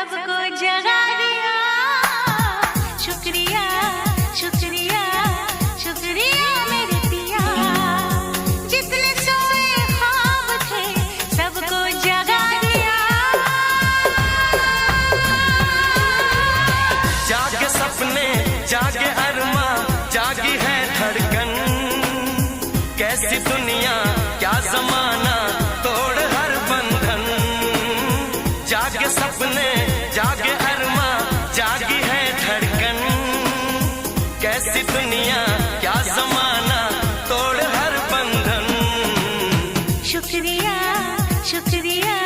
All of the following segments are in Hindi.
सबको जगा दिया। शुक्रिया शुक्रिया शुक्रिया मेरे पिया, जितने सोए ख्वाब थे सबको जगा दिया। जागे सपने जागे अरमा, जागी है धड़कन, कैसी दुनिया क्या जमाना, तोड़ हर बंधन। जागे सपने जागे अरमा, जागी है धड़कन, कैसी दुनिया क्या जमाना, तोड़ हर बंधन। शुक्रिया शुक्रिया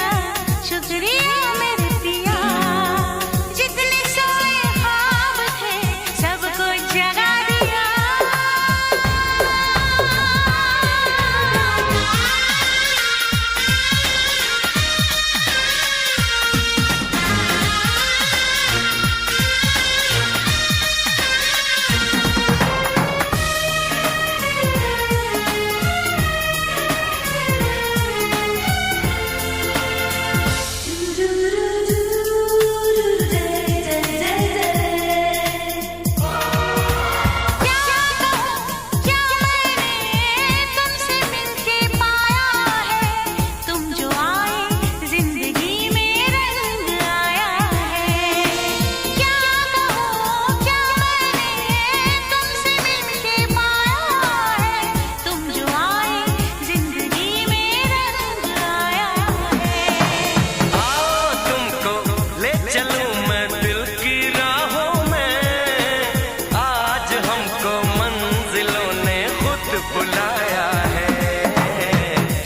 शुक्रिया मेरे पिया, जितने सोए ख्वाब थे सबको जगा दिया।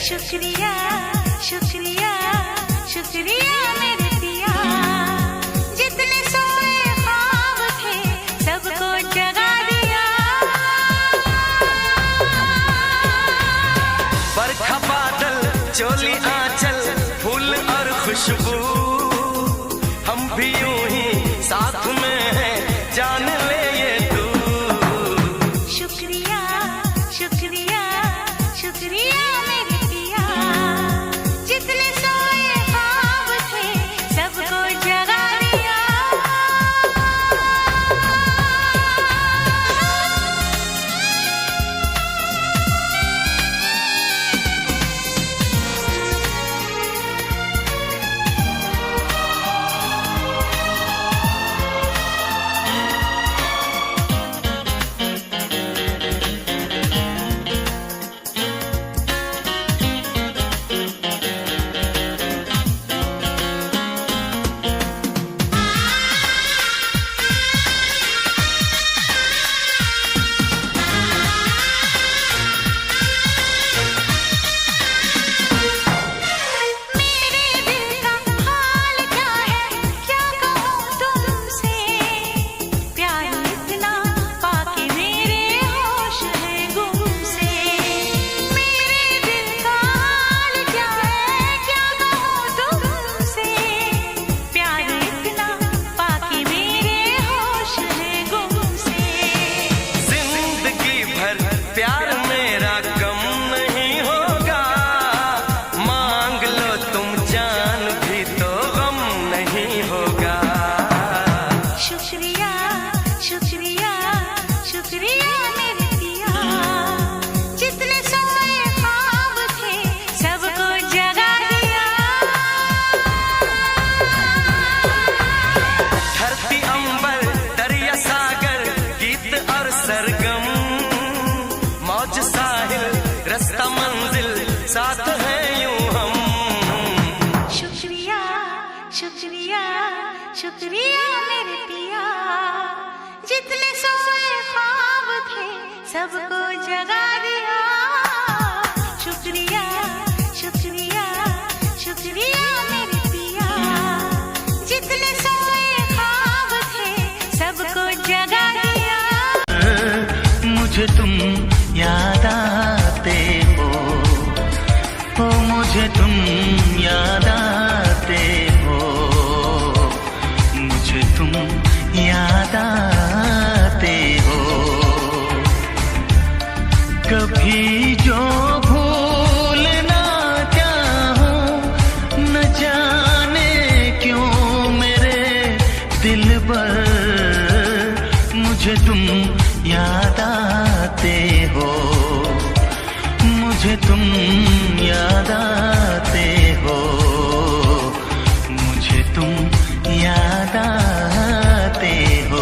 शुक्रिया शुक्रिया शुक्रिया मेरे पिया, जितने सोए ख्वाब थे सबको जगा दिया। बरखा बादल चोली आंचल, फूल और खुशबू, हम भी यूं ही साथ में हैं, जान ले ये तू। शुक्रिया शुक्रिया शुक्रिया मेरे पिया, जितने सोए ख्वाब थे सबको जगा दिया। रास्ता मंजिल साथ है यूं हम। शुक्रिया शुक्रिया शुक्रिया मेरे पिया, जितने सोए ख्वाब थे सबको जगा दिया। शुक्रिया शुक्रिया शुक्रिया मेरे पिया, जितने सोए ख्वाब थे सबको जगा दिया। मुझे तुम याद आते हो मुझे तुम याद आते हो, मुझे तुम याद आते हो। कभी जो भूलना चाहूं, न जाने क्यों मेरे याद आते हो, मुझे तुम याद आते हो।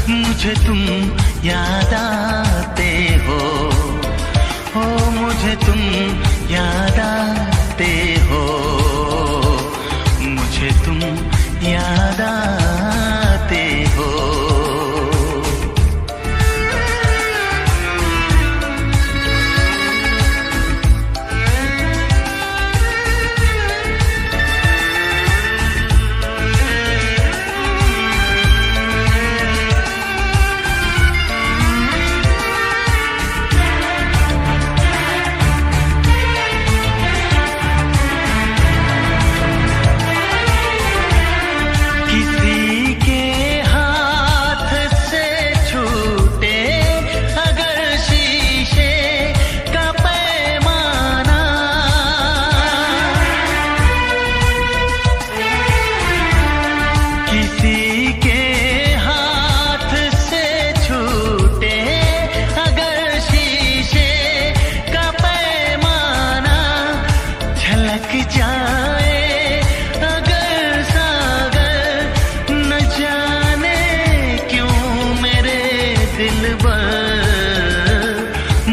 मुझे तुम याद आते हो, ओ मुझे तुम याद आते हो, मुझे तुम याद आते हो।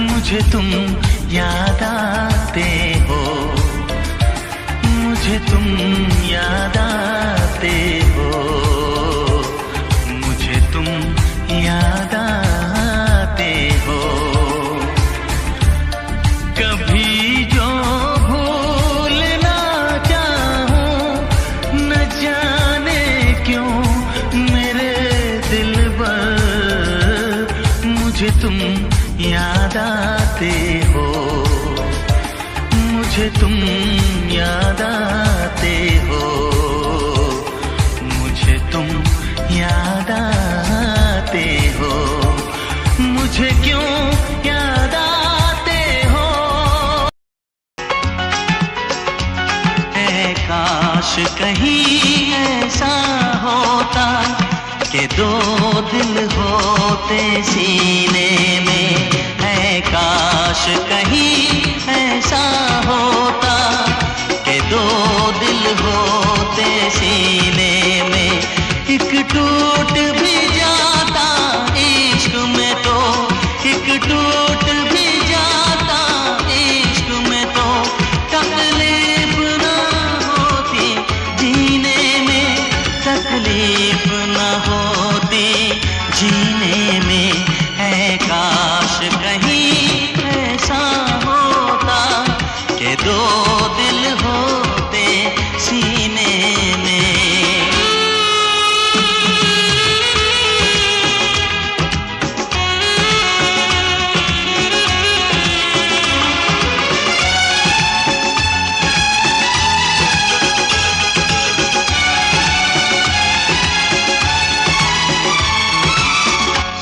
मुझे तुम याद आते हो, मुझे तुम याद आते हो, मुझे तुम याद आते हो। कभी जो भूलना चाहूं न जाने क्यों मेरे दिल पर, मुझे तुम याद आते हो, मुझे तुम याद आते हो, मुझे तुम याद आते हो, मुझे क्यों याद आते हो। काश कहीं ऐसा होता कि दो दिल होते सीने में, है काश कहीं ऐसा होता कि दो दिल होते सीने में। एक टूट भी जाता इश्क में तो, एक टूट भी जाता इश्क में तो, तकलीफ ना होती जीने में, तकलीफ ना होती जीने में। है काश कहीं ऐसा होता कि दो दिल होते सीने में।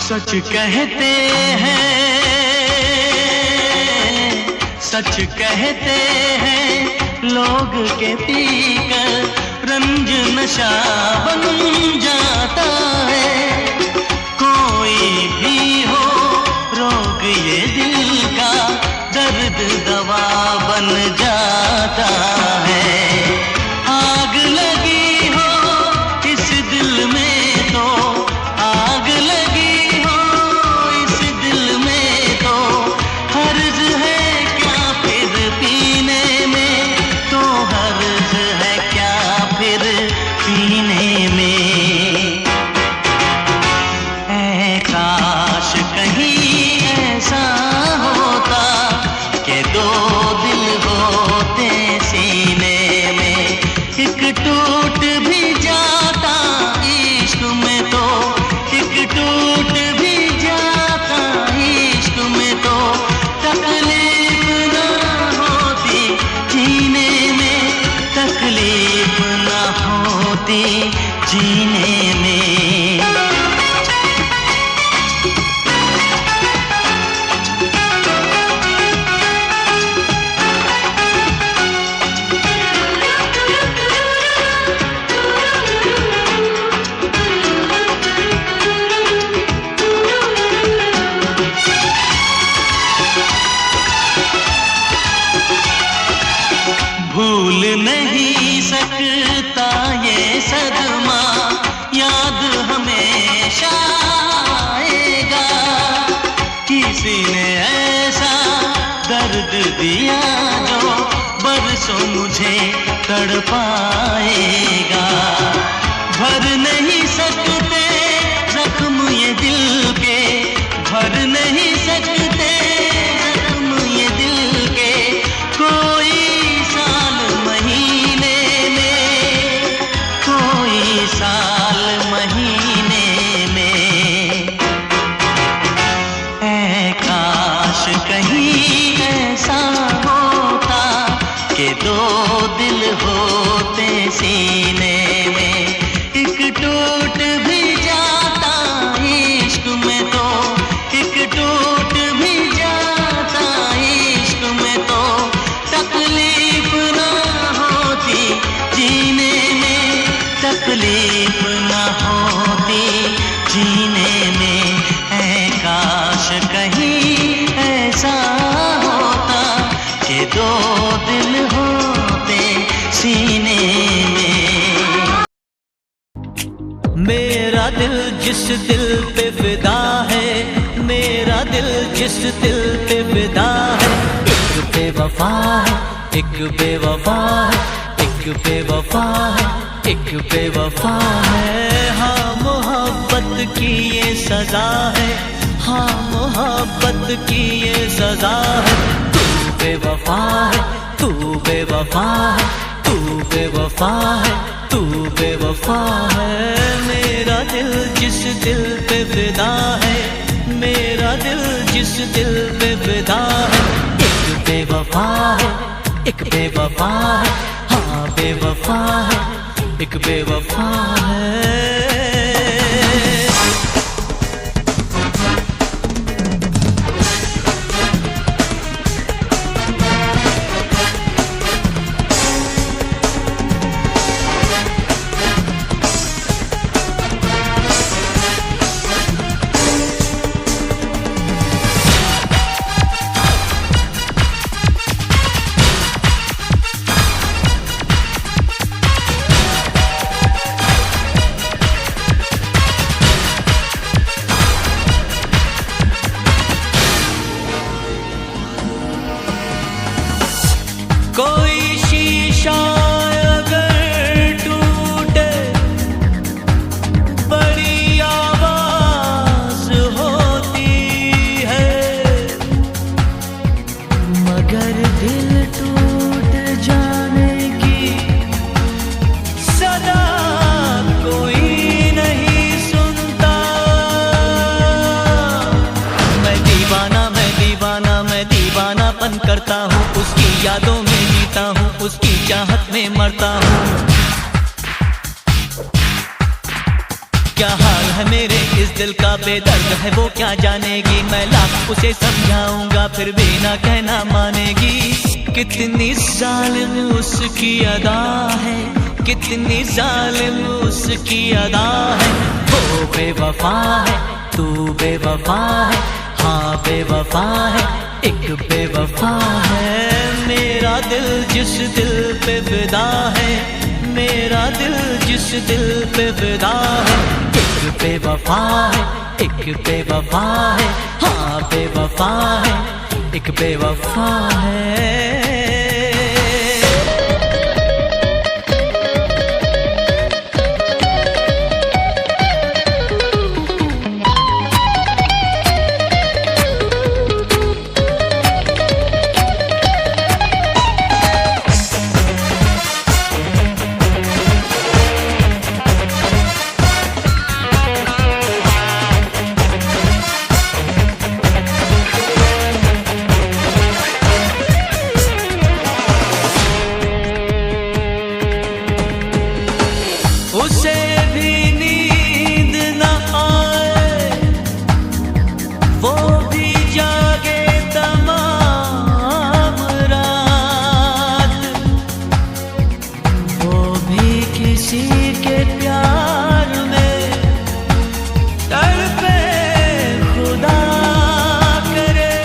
सच कहते हैं, सच कहते हैं लोग के पीकर रंज नशा बन जाता है। कोई भी हो रोग ये दिल का, दर्द दवा बन जाता है। आग लगी हो इस दिल दिया जो बरसों मुझे तड़पाएगा। भर नहीं सकते जख्म ये दिल के, भर नहीं सकते जख्म ये दिल के, कोई साल महीने में, कोई साल महीने में। ऐ काश कहीं ऐसा होता कि दो दिल होते सीने में, एक टूट भी जाता इश्क में तो, एक टूट भी जाता इश्क में तो, तकलीफ ना होती जीने में, तकलीफ ना होती जीने में। ऐ काश कहीं ऐसा होता कि दो दिल होते सीने में। मेरा दिल जिस दिल पे फिदा है, मेरा दिल जिस दिल पे फिदा है, एक बेवफा है, एक बेवफा है, एक बेवफा है, एक बेवफा है। हाँ मोहब्बत की ये सजा है, हाँ मोहब्बत की ये सजा है। तू बेवफा है, तू बेवफा है, तू बेवफा है, तू बेवफा है। मेरा दिल जिस दिल पे फिदा है, मेरा दिल जिस दिल पे फिदा है, एक बेवफा है, एक बेवफा है, हाँ बेवफा है, एक बेवफा है। कोई शीशा अगर टूटे बड़ी आवाज होती है, मगर दिल टूट जाने की सदा कोई नहीं सुनता। मैं दीवाना, मैं दीवाना, मैं दीवानापन करता हूँ, उसकी यादों में जीता हूँ, उसकी चाहत में मरता हूँ। क्या हाल है मेरे इस दिल का, बेदर्द है वो क्या जानेगी। मैं लाख उसे समझाऊंगा फिर भी ना कहना मानेगी। कितनी जालिम उसकी अदा है, कितनी जालिम उसकी अदा है। वो बेवफा है, तू बेवफा है, हाँ बेवफा है, एक बेवफा है। मेरा दिल जिस दिल पे फिदा है, मेरा दिल जिस दिल पे फिदा है, एक बेवफा है, एक बेवफा है, हाँ बेवफा है, एक बेवफा है। उसे भी नींद न आए, वो भी जागे तमाम रात, वो भी किसी के प्यार में तड़पे खुदा करे।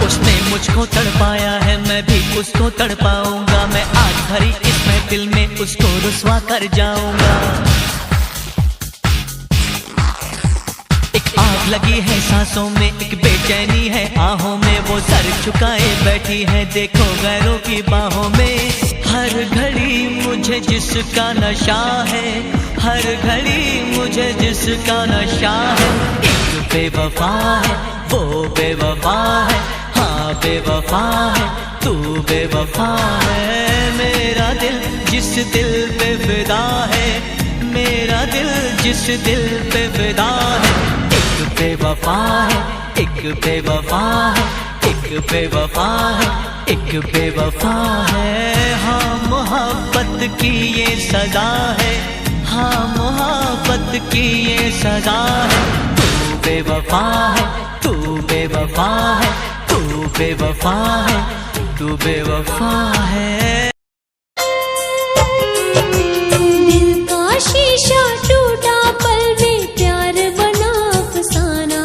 उसने मुझको तड़पाया है, मैं भी उसको तड़पाऊंगा। मैं आज भरी इस महफिल में उसको रुसवा कर जाऊंगा। एक आग आग लगी है सांसों में, एक बेचैनी है आहों में, वो सर झुकाए बैठी है देखो गैरों की बाहों में। हर घड़ी मुझे जिसका नशा है, हर घड़ी मुझे जिसका नशा है, एक बेवफा है वो बेवफा है, हाँ बेवफा है तू बेवफा है। मेरा दिल जिस दिल पे फिदा है, मेरा दिल जिस दिल पे फिदा है, एक बेवफा है, एक बेवफा है, एक बेवफा है, एक बेवफा है। हाँ मोहब्बत की ये सजा है, हाँ मोहब्बत की ये सजा है। तू बेवफा है, तू बेवफा है, तू बेवफा है, तू बेवफा है। दिल का शीशा टूटा पल में प्यार बना अफसाना,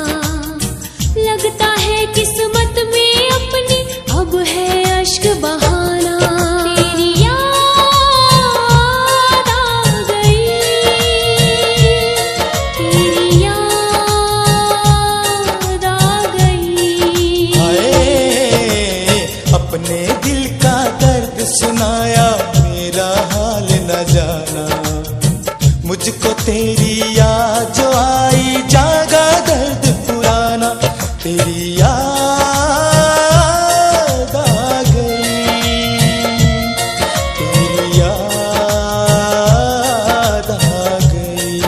लगता है किस्मत में अपनी अब है अश्क बहाना। तेरी याद आ गई, तेरी याद आ गई। हाय अपने दिल का दर्द सुनाया, मेरा हाल न जाना, मुझको तेरी याद जो आई जागा दर्द पुराना। तेरी याद आ गई, तेरी याद आ गई।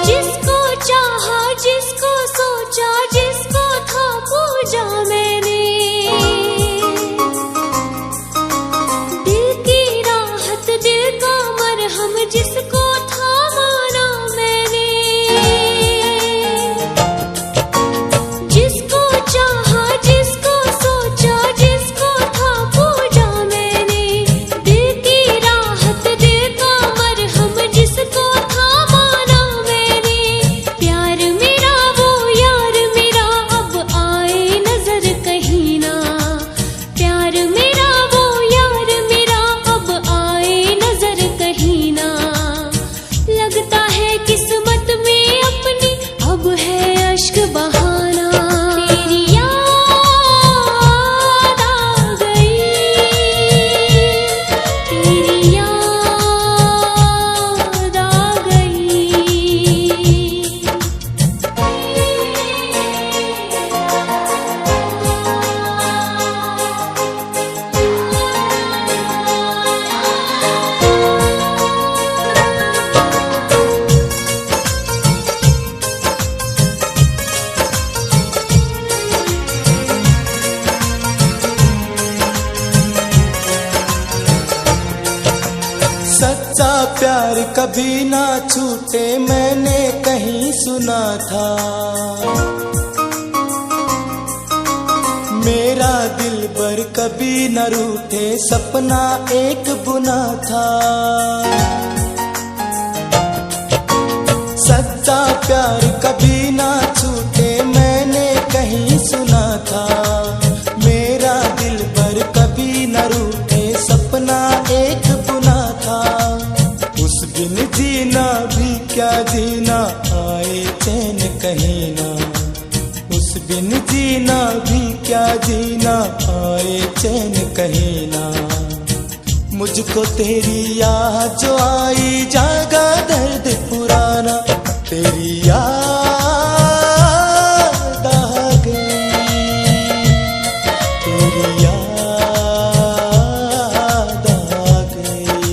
जिसको चाहा, जिसको सोचा, जिसको था पूजा मैंने, दिल की राहत, दिल का मरहम, जिसको था माना मैंने। जिसको चाहा, जिसको सोचा, जिसको था पूजा मैंने, दिल की राहत, दिल का मरहम, जिसको था माना मैंने। प्यार मेरा वो यार मेरा अब आए नजर कहीं ना, प्यार मेरा वो यार मेरा अब आए नजर कहीं ना। लगता है किस्मत में अपनी अब है अश्क बहाना। तेरी याद आ गई, तेरी याद आ गई। सच्चा प्यार कभी ना छूटे मैंने कहीं सुना था, मेरा दिल बर कभी न रूठे सपना एक बुना था। सच्चा प्यार कभी ना छूटे मैंने कहीं सुना था, मेरा दिल बर कभी न रूठे सपना एक बुना था। उस बिन जीना भी क्या जीना आए चैन कहीं ना, उस बिन जीना भी क्या जीना आए चैन कहीं ना। मुझको तेरी याद जो आई जागा दर्द पुराना। तेरी याद आ गई, तेरी याद आ गई।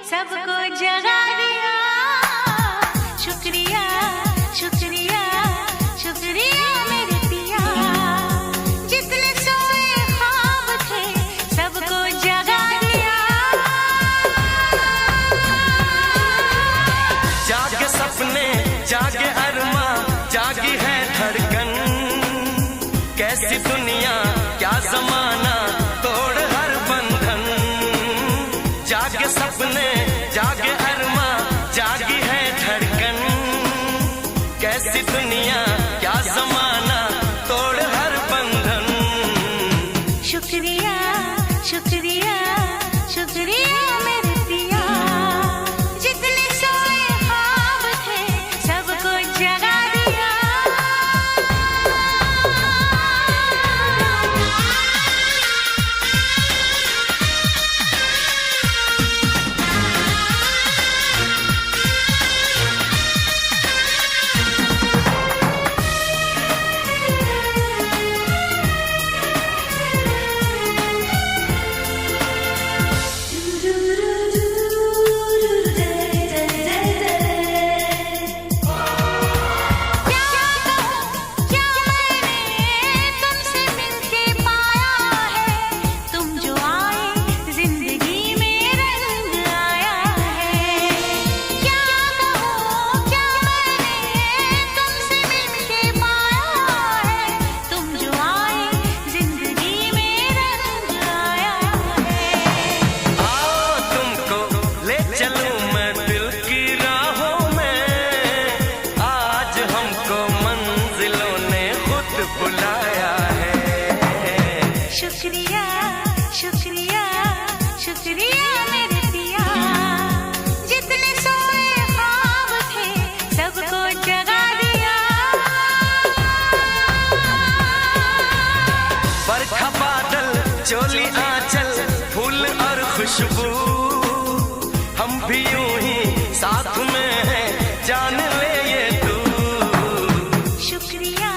सबको जगा दिया। शुक्रिया शुक्रिया शुक्रिया मेरे पिया, जितने सोए ख्वाब थे सबको जगा दिया। जागे सपने जागे अरमा, जागी है धड़कन, कैसी दुनिया क्या जमाना, तोड़ हर बंधन। जागे सपने जागे अरमा, जागी है धड़कन, कैसी दुनिया क्या जमाना, तोड़ हर बंधन। शुक्रिया शुक्रिया शुक्रिया मेरे पिया, जितने सोए ख्वाब थे सबको जगा दिया। शुक्रिया शुक्रिया शुक्रिया मेरे पिया, जितने सोए ख्वाब थे सबको जगा दिया। बरखा बादल चोली आंचल, फूल और खुशबू, हम भी यूं ही साथ में हैं, जान ले ये तू। शुक्रिया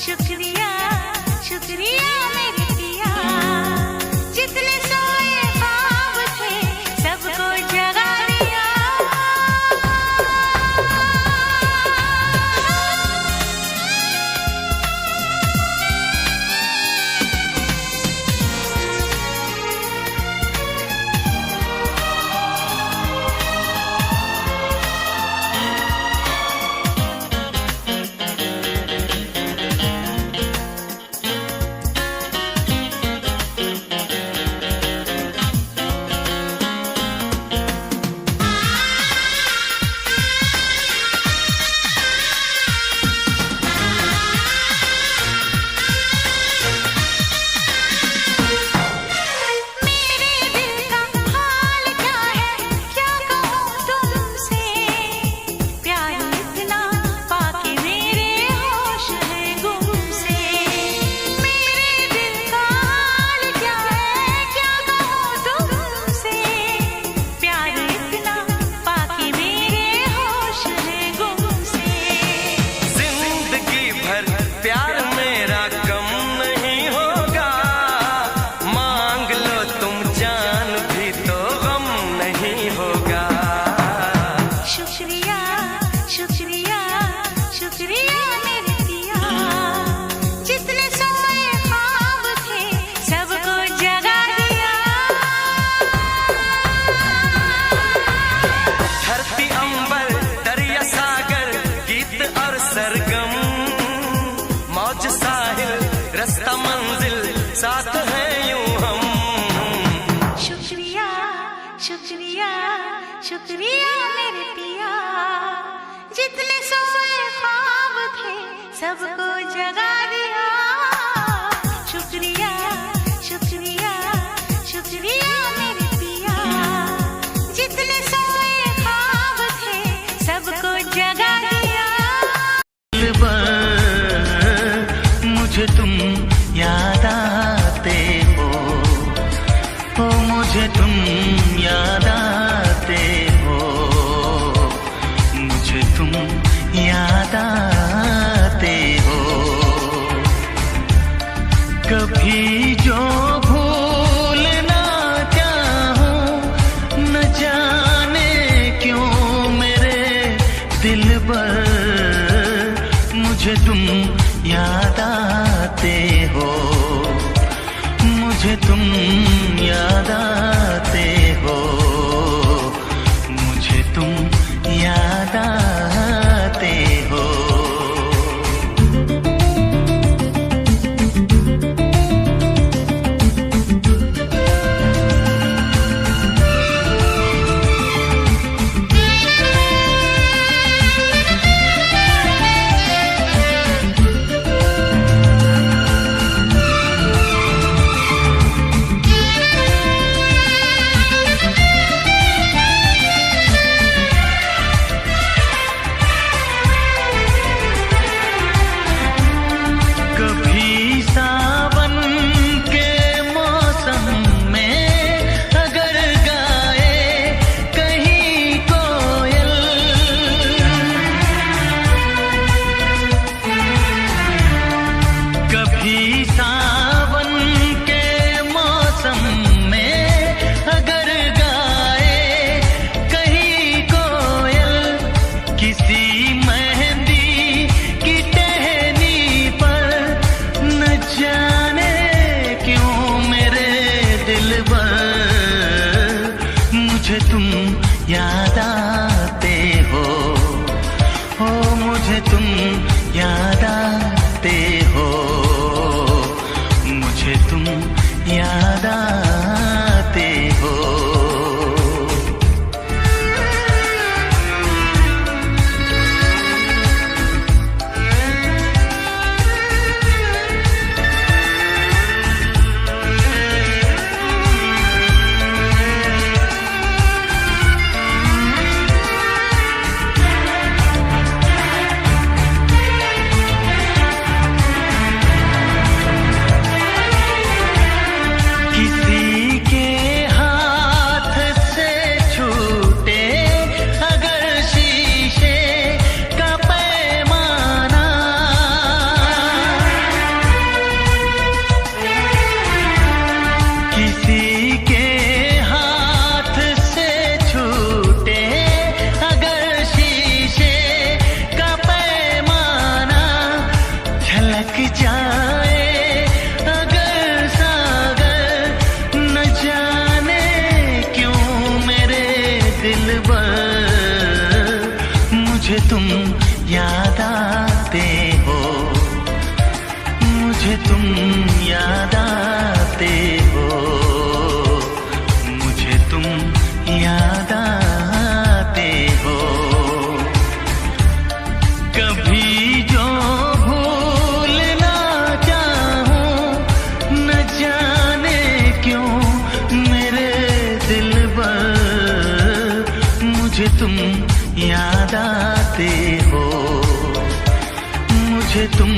शुक्रिया शुक्रिया मेरे पिया, जितने सोए ख्वाब थे सबको जगा दिया। शुक्रिया शुक्रिया मेरे पिया, जितने सोए ख्वाब थे सबको जगा दिया। शुक्रिया शुक्रिया शुक्रिया मेरे पिया, जितने सोए ख्वाब थे सबको जगा दिया। मुझे तुम याद आते हो, मुझे तुम याद आते हो, मुझे तुम याद आते हो। कभी जो भूलना चाहूं न जाने याद आते हो, मुझे तुम याद आते हो। मुझे तुम याद आते हो, ओ मुझे तुम याद आते हो, मुझे तुम याद आते हो। मुझे तुम याद आते हो, मुझे तुम याद आते हो, मुझे तुम याद आते हो। कभी जो भूलना चाहूं न जाने क्यों मेरे दिल पर, मुझे तुम याद आते हो, मुझे तुम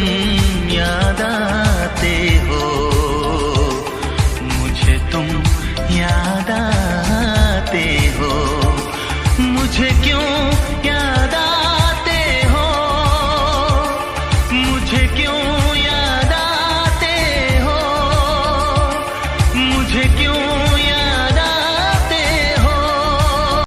याद आते हो, मुझे तुम याद आते हो। मुझे क्यों याद